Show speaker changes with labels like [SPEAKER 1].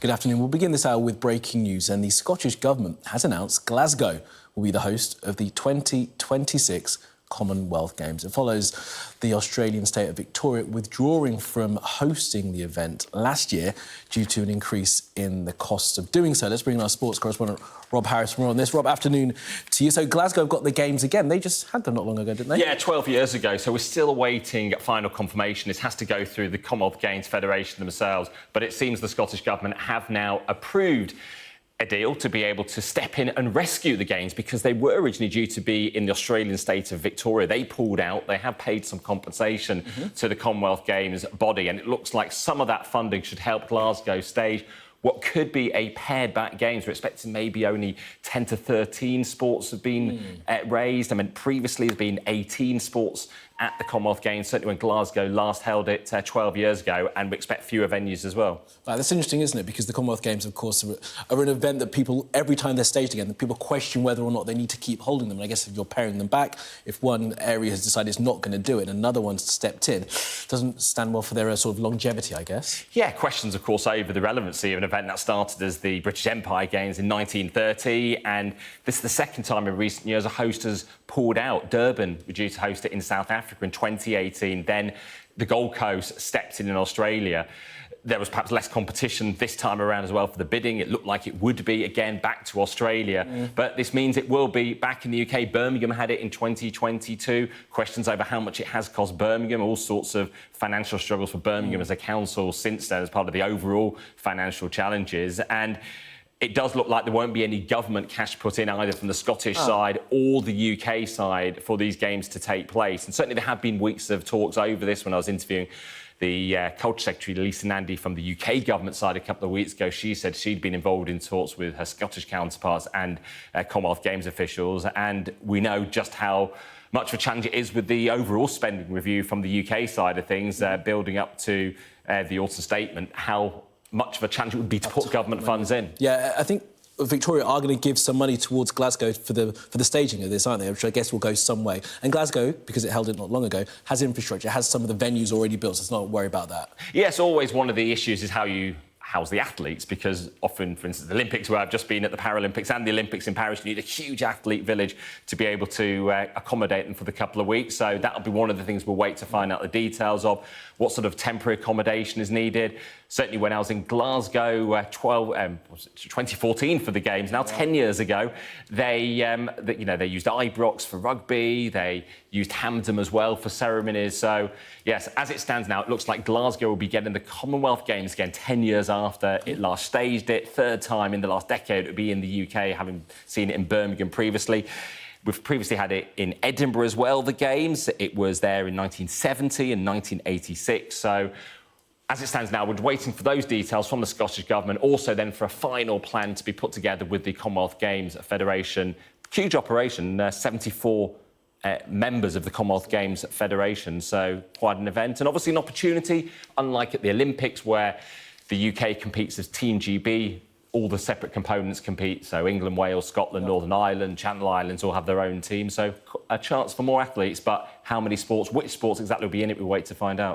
[SPEAKER 1] Good afternoon. We'll begin this hour with breaking news, and the Scottish Government has announced Glasgow will be the host of the 2026 Commonwealth Games. It follows the Australian state of Victoria withdrawing from hosting the event last year due to an increase in the cost of doing so. Let's bring in our sports correspondent, Rob Harris, from on this. Rob, afternoon to you. So Glasgow have got the Games again. They just had them not long ago, didn't they?
[SPEAKER 2] Yeah, 12 years ago. So we're still awaiting final confirmation. This has to go through the Commonwealth Games Federation themselves. But it seems the Scottish Government have now approved a deal to be able to step in and rescue the Games, because they were originally due to be in the Australian state of Victoria. They pulled out. They have paid some compensation to the Commonwealth Games body, and it looks like some of that funding should help Glasgow stage what could be a pared-back Games. We're expecting maybe only 10 to 13 sports have been raised. I mean, previously there's been 18 sports at the Commonwealth Games, certainly when Glasgow last held it 12 years ago, and we expect fewer venues as well.
[SPEAKER 1] Right, that's interesting, isn't it? Because the Commonwealth Games, of course, are an event that people, every time they're staged again, people question whether or not they need to keep holding them. And I guess if you're paring them back, if one area has decided it's not going to do it and another one's stepped in, doesn't stand well for their sort of longevity, I guess. Yeah,
[SPEAKER 2] questions, of course, over the relevancy of an event that started as the British Empire Games in 1930, and this is the second time in recent years a host has pulled out. Durban were due to host it in South Africa in 2018. Then the Gold Coast stepped in Australia. There was perhaps less competition this time around as well for the bidding. It looked like it would be, again, back to Australia. But this means it will be back in the UK. Birmingham had it in 2022. Questions over how much it has cost Birmingham. All sorts of financial struggles for Birmingham as a council since then, as part of the overall financial challenges. And it does look like there won't be any government cash put in either from the Scottish side or the UK side for these Games to take place. And certainly there have been weeks of talks over this. When I was interviewing the Culture Secretary, Lisa Nandy, from the UK government side a couple of weeks ago, she said she'd been involved in talks with her Scottish counterparts and Commonwealth Games officials. And we know just how much of a challenge it is with the overall spending review from the UK side of things, building up to the autumn statement, how much of a challenge it would be to put government funds in.
[SPEAKER 1] Yeah, I think Victoria are going to give some money towards Glasgow for the staging of this, aren't they? Which I guess will go some way. And Glasgow, because it held it not long ago, has infrastructure, has some of the venues already built, so let's not worry about that.
[SPEAKER 2] Yes, always one of the issues is how you house the athletes, because often, for instance, the Olympics, where I've just been at the Paralympics and the Olympics in Paris, you need a huge athlete village to be able to accommodate them for the couple of weeks. So that'll be one of the things we'll wait to find out the details of, what sort of temporary accommodation is needed. Certainly when I was in Glasgow 2014 for the Games, now 10 years ago, they used Ibrox for rugby, they used Hampden as well for ceremonies. So, yes, as it stands now, it looks like Glasgow will be getting the Commonwealth Games again 10 years after it last staged it. Third time in the last decade it would be in the UK, having seen it in Birmingham previously. We've previously had it in Edinburgh as well, the Games. It was there in 1970 and 1986. So, as it stands now, we're waiting for those details from the Scottish Government, also then for a final plan to be put together with the Commonwealth Games Federation. Huge operation, 74 members of the Commonwealth Games Federation, so quite an event. And obviously an opportunity, unlike at the Olympics, where the UK competes as Team GB, all the separate components compete, so England, Wales, Scotland, Northern Ireland, Channel Islands all have their own team, so a chance for more athletes, but how many sports, which sports exactly will be in it, we'll wait to find out.